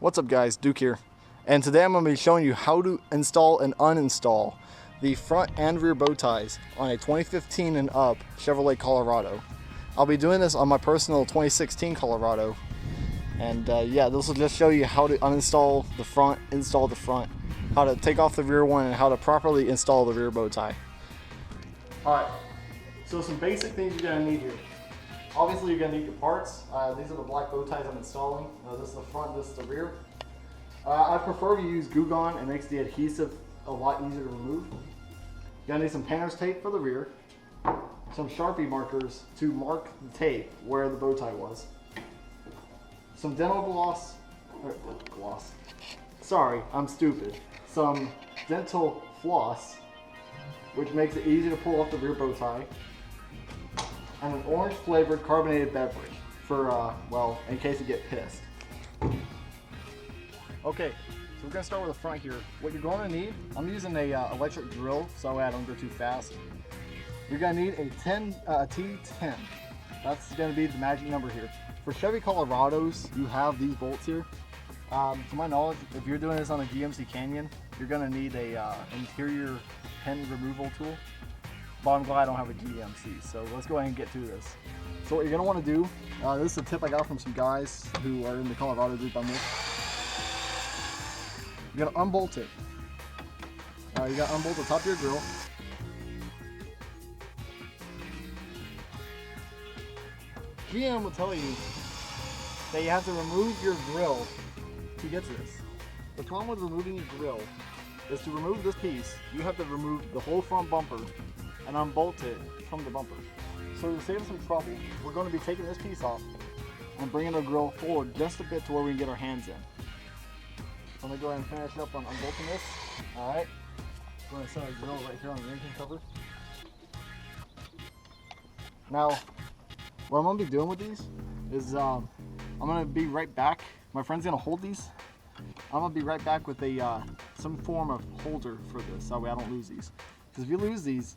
What's up guys, Duke here, and today I'm going to be showing you how to install and uninstall the front and rear bow ties on a 2015 and up Chevrolet Colorado. I'll be doing this on my personal 2016 Colorado, and yeah, this will just show you how to uninstall the front, install the front, how to take off the rear one, and how to properly install the rear bow tie. Alright, so some basic things you're going to need here. Obviously you're going to need your parts. These are the black bow ties I'm installing. This is the front, this is the rear. I prefer to use Glue Gun. It makes the adhesive a lot easier to remove. You're going to need some painter's tape for the rear, some Sharpie markers to mark the tape where the bow tie was, some dental gloss, sorry, I'm stupid, some dental floss, which makes it easy to pull off the rear bow tie, and an orange flavored carbonated beverage for, well, in case you get pissed. Okay, so we're going to start with the front here. What you're going to need, I'm using a electric drill so I don't go too fast. You're going to need a T10. That's going to be the magic number here. For Chevy Colorados, you have these bolts here. To my knowledge, if you're doing this on a GMC Canyon, you're going to need a interior pin removal tool. But I'm glad I don't have a GMC, so let's go ahead and get to this. So what you're going to want to do, this is a tip I got from some guys who are in the Colorado group I'm with. You're going to unbolt it. You got to unbolt the top of your grill. GM will tell you that you have to remove your grill to get to this. The problem with removing your grill is to remove this piece, you have to remove the whole front bumper and unbolt it from the bumper. So to save some trouble, we're going to be taking this piece off and bringing our grill forward just a bit to where we can get our hands in. So I'm going to go ahead and finish up on unbolting this. Alright, we're going to set our grill right here on the engine cover. Now, what I'm going to be doing with these is I'm going to be right back. My friend's going to hold these. I'm going to be right back with a some form of holder for this, so that way I don't lose these. Because if you lose these,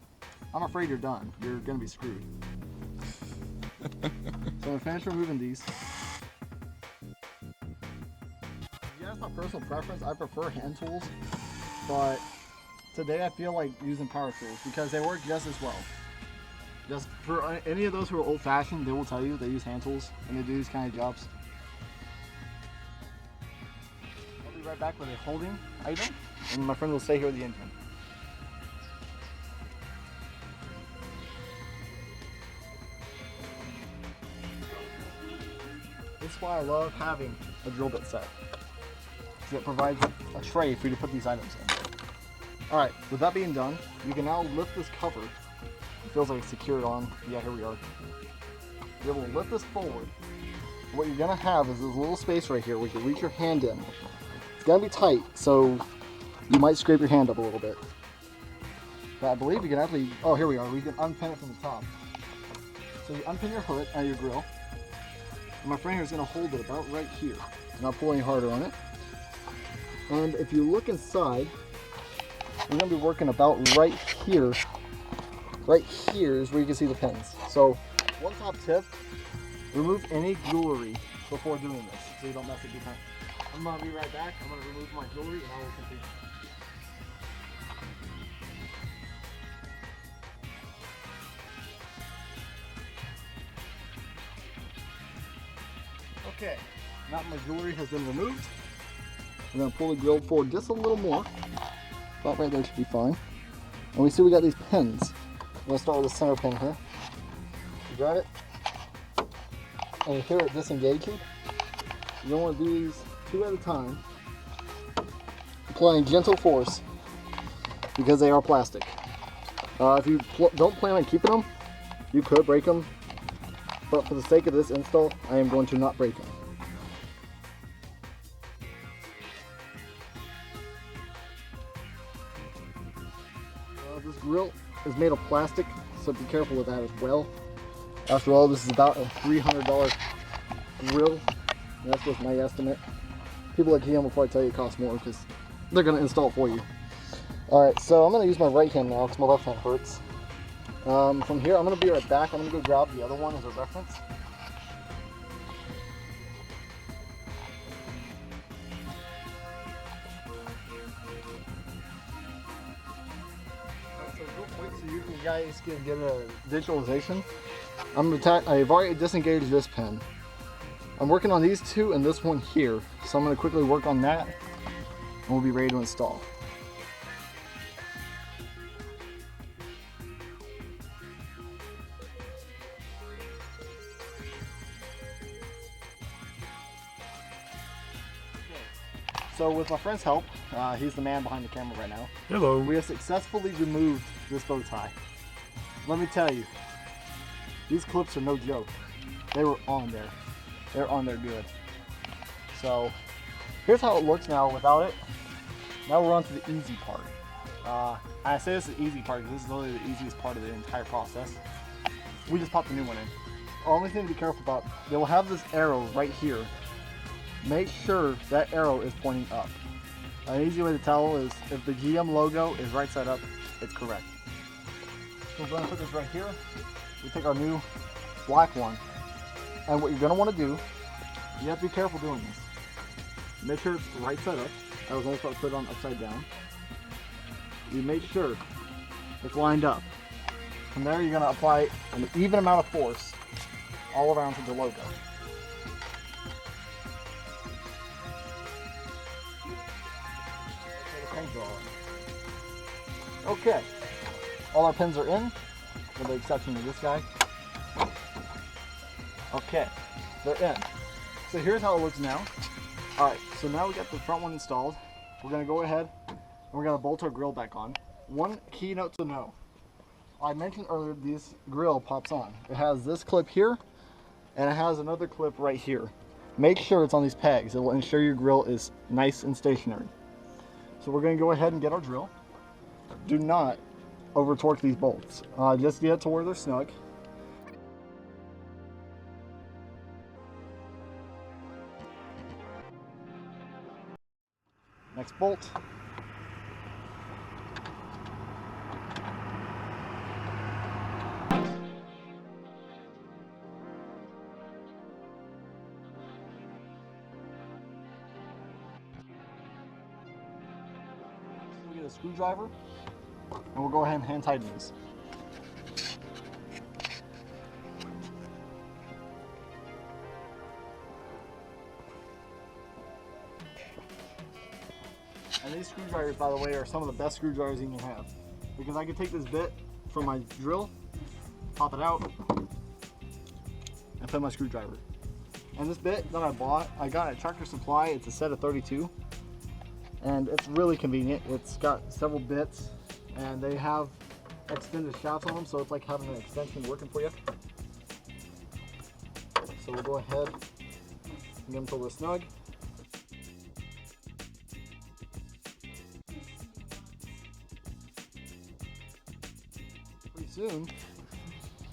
I'm afraid you're done. You're going to be screwed. So I'm going to finish removing these. Yeah, it's my personal preference. I prefer hand tools, but today I feel like using power tools because they work just as well. Just for any of those who are old-fashioned, they will tell you they use hand tools and they do these kind of jobs. I'll be right back with a holding item, and my friend will stay here with the engine. This is why I love having a drill bit set, because it provides a tray for you to put these items in. Alright, with that being done, you can now lift this cover. It feels like it's secured on. Yeah, here we are. You're able to lift this forward. What you're going to have is this little space right here where you can reach your hand in. It's going to be tight, so you might scrape your hand up a little bit. But I believe you can actually, oh here we are, we can unpin it from the top. So you unpin your hood out of your grill. And my friend here is going to hold it about right here. Not pull any harder on it. And if you look inside, you're going to be working about right here. Right here is where you can see the pins. So, one top tip, remove any jewelry before doing this so you don't mess it behind. I'm going to be right back. I'm going to remove my jewelry and I will continue. Okay, now my jewelry has been removed. I'm going to pull the grill forward just a little more. About right there should be fine. And we see we got these pins. I'm going to start with the center pin here. You got it? And you hear it disengaging. You don't want to do these two at a time. Applying gentle force because they are plastic. If you don't plan on keeping them, you could break them. But for the sake of this install, I am going to not break them. This grill is made of plastic, so be careful with that as well. After all, this is about a $300 grill. That's just my estimate. People like GM will probably tell you it costs more because they're going to install it for you. Alright, so I'm going to use my right hand now because my left hand hurts. From here, I'm going to be right back. I'm going to go grab the other one as a reference. so you guys can get a visualization, I've already disengaged this pin. I'm working on these two and this one here, so I'm going to quickly work on that and we'll be ready to install. So with my friend's help, he's the man behind the camera right now. Hello. We have successfully removed this bow tie. Let me tell you, these clips are no joke. They were on there. They're on there good. So here's how it looks now without it. Now we're on to the easy part. I say this is the easy part because this is literally the easiest part of the entire process. We just popped the new one in. Only thing to be careful about, they will have this arrow right here. Make sure that arrow is pointing up. An easy way to tell is if the GM logo is right side up, it's correct. So we're going to put this right here. We take our new black one. And what you're going to want to do, you have to be careful doing this. Make sure it's right side up. I was also put it on upside down. You make sure it's lined up. From there you're going to apply an even amount of force all around to the logo. Okay, all our pins are in, with the exception of this guy. Okay, they're in. So here's how it looks now. Alright, so now we got the front one installed. We're going to go ahead and we're going to bolt our grill back on. One key note to know. I mentioned earlier this grill pops on. It has this clip here and it has another clip right here. Make sure it's on these pegs. It will ensure your grill is nice and stationary. So we're going to go ahead and get our drill. Do not over torque these bolts. Just get it to where they're snug. Next bolt. We'll get a screwdriver and we'll go ahead and hand tighten these. And these screwdrivers, by the way, are some of the best screwdrivers you can have. Because I can take this bit from my drill, pop it out, and put my screwdriver. And this bit that I bought, I got at Tractor Supply. It's a set of 32. And it's really convenient. It's got several bits, and they have extended shafts on them, so it's like having an extension working for you. So we'll go ahead and get them till they're snug. Pretty soon,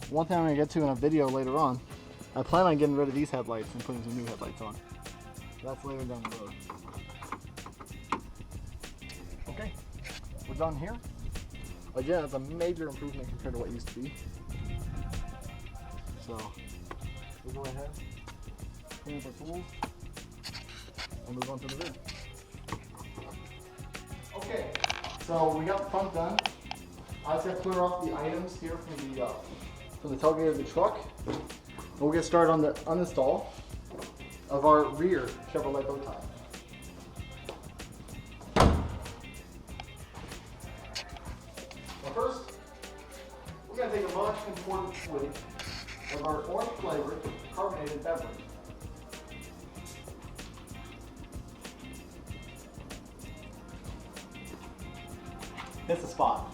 one thing I'm going to get to in a video later on, I plan on getting rid of these headlights and putting some new headlights on. That's later down the road. Okay, we're done here. Again, it's a major improvement compared to what used to be. So, we'll go ahead, clean up our tools, and move on to the rear. Okay, so we got the front done. I just got to clear off the items here from the tailgate of the truck. And we'll get started on the uninstall of our rear Chevrolet bow tie. First, we're going to take a much important swig of our orange flavored carbonated beverage. Hits the spot.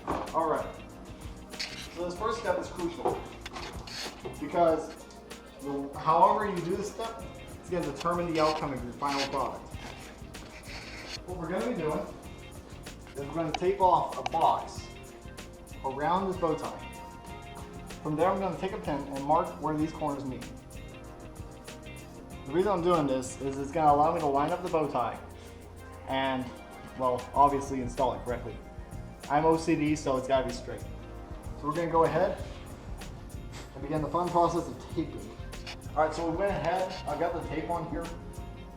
Alright, so this first step is crucial because however you do this step, it's going to determine the outcome of your final product. What we're going to be doing is we're going to tape off a box around this bow tie. From there I'm going to take a pin and mark where these corners meet. The reason I'm doing this is it's going to allow me to line up the bow tie and, well, obviously install it correctly. I'm OCD, so it's got to be straight. So we're going to go ahead and begin the fun process of taping. Alright, so we went ahead, I've got the tape on here.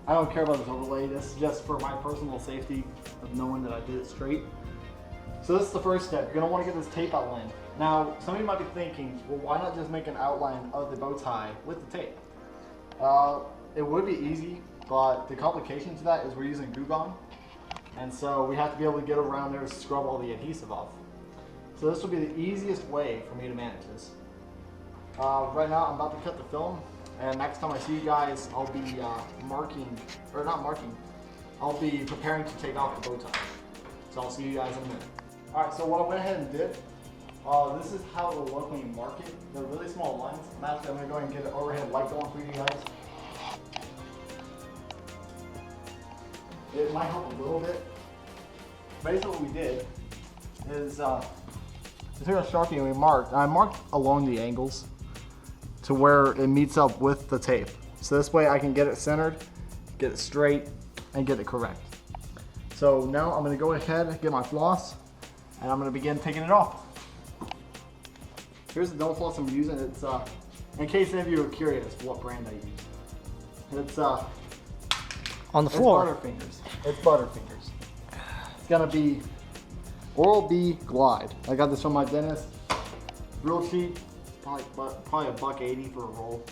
I don't care about this overlay, this is just for my personal safety of knowing that I did it straight. So this is the first step. You're gonna want to get this tape outline. Now, some of you might be thinking, well, why not just make an outline of the bow tie with the tape? It would be easy, but the complication to that is we're using glue gun, and so we have to be able to get around there to scrub all the adhesive off. So this will be the easiest way for me to manage this. Right now, I'm about to cut the film, and next time I see you guys, I'll be I'll be preparing to take off the bow tie. So I'll see you guys in a minute. Alright, so what I went ahead and did, this is how it'll look when you mark it. They're really small lines. Actually, I'm going to go ahead and get an overhead light going for you guys. It might help a little bit. Basically what we did is, we took a Sharpie and we marked. I marked along the angles to where it meets up with the tape. So this way I can get it centered, get it straight, and get it correct. So now I'm going to go ahead and get my floss, and I'm going to begin taking it off. Here's the dental floss I'm using. It's in case any of you are curious what brand I use. It's on the floor. Butterfingers. It's Butterfingers. It's gonna be Oral-B Glide. I got this from my dentist. Real cheap, probably $1.80 for a roll.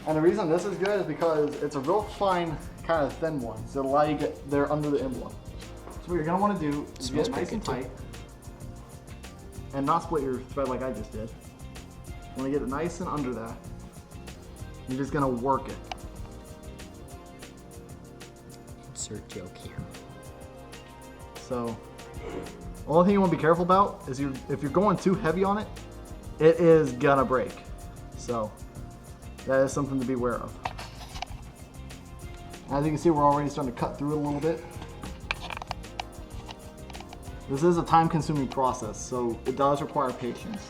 And the reason this is good is because it's a real fine, kind of thin one, so it'll allow you to get there under the emblem. So what you're gonna want to do is get nice and tight, and not split your thread like I just did. You want to get it nice and under that. You're just gonna work it. Insert joke here. So, only thing you want to be careful about is if you're going too heavy on it, it is gonna break. So, that is something to be aware of. As you can see, we're already starting to cut through it a little bit. This is a time-consuming process, so it does require patience.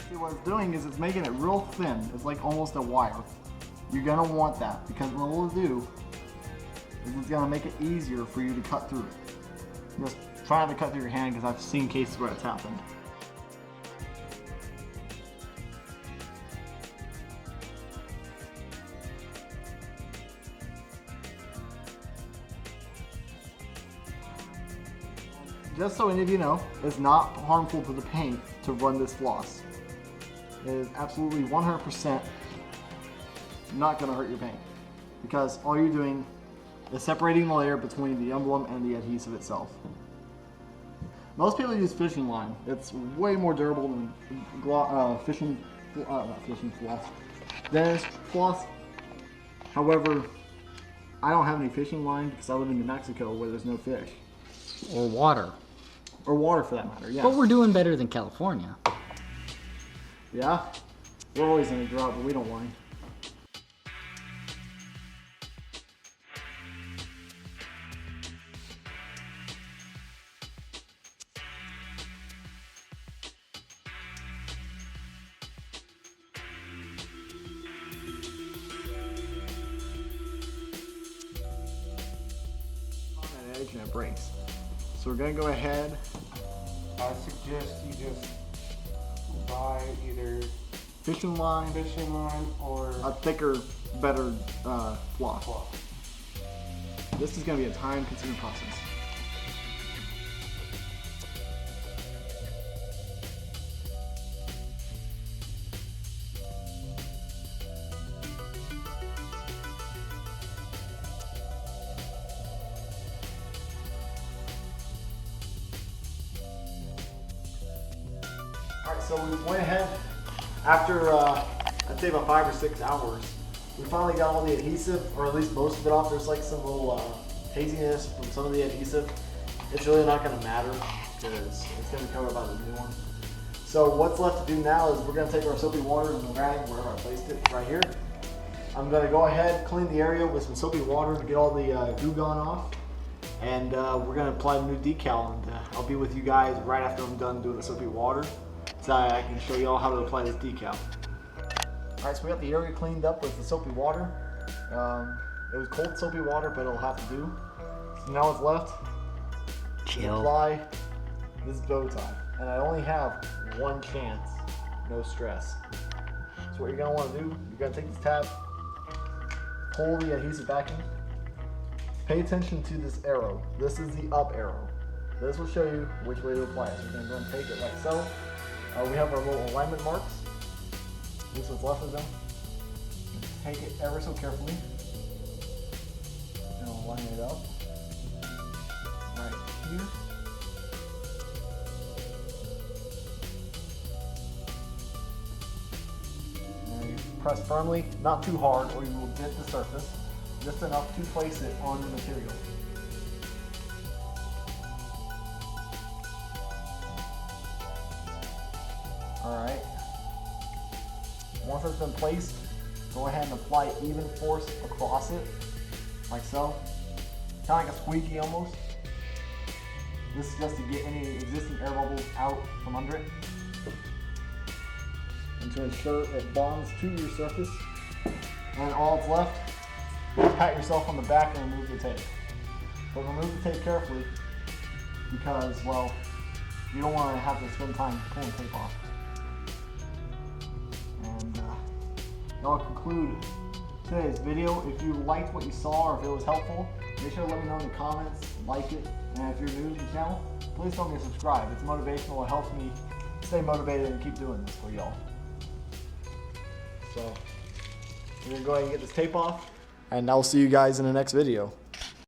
See, what it's doing is it's making it real thin. It's like almost a wire. You're gonna want that because what it'll do is it's gonna make it easier for you to cut through it. Just try not to cut through your hand because I've seen cases where it's happened. Just so any of you know, it's not harmful to the paint to run this floss. It is absolutely 100% not going to hurt your paint because all you're doing is separating the layer between the emblem and the adhesive itself. Most people use fishing line. It's way more durable than fishing floss. Dentist floss. However, I don't have any fishing line because I live in New Mexico where there's no fish. Or water. Or water for that matter, yeah. But we're doing better than California. Yeah? We're always in a drought, but we don't mind. On that edge and it breaks. So we're gonna go ahead. I suggest you just buy either Fishing line or a thicker, better floss. This is going to be a time-consuming process. All right, so we went ahead. After, I'd say about 5 or 6 hours, we finally got all the adhesive, or at least most of it off. There's like some little haziness from some of the adhesive. It's really not going to matter because it's going to be covered by the new one. So what's left to do now is we're going to take our soapy water and rag, wherever I placed it, right here. I'm going to go ahead, clean the area with some soapy water to get all the glue gone off. And we're going to apply the new decal, and I'll be with you guys right after I'm done doing the soapy water. So I can show you all how to apply this decal. Alright, so we got the area cleaned up with the soapy water. It was cold soapy water, but it'll have to do. So now what's left? Chill. Apply this bow tie. And I only have one chance, no stress. So what you're gonna wanna do, you're gonna take this tab, pull the adhesive back in, pay attention to this arrow. This is the up arrow. This will show you which way to apply it. So we're going to go and take it like so. We have our little alignment marks. This is left of them. Take it ever so carefully and line it up right here. And you press firmly, not too hard, or you will dent the surface. Just enough to place it on the material. Alright. Once it's been placed, go ahead and apply even force across it, like so. Kind of like a squeegee almost. This is just to get any existing air bubbles out from under it. And to ensure it bonds to your surface. And all that's left, pat yourself on the back and remove the tape. But remove the tape carefully because, well, you don't want to have to spend time pulling tape off. And that'll conclude today's video. If you liked what you saw or if it was helpful, make sure to let me know in the comments, like it, and if you're new to the channel, please don't forget to subscribe. It's motivational, it helps me stay motivated and keep doing this for y'all. So, we're going to go ahead and get this tape off, and I'll see you guys in the next video.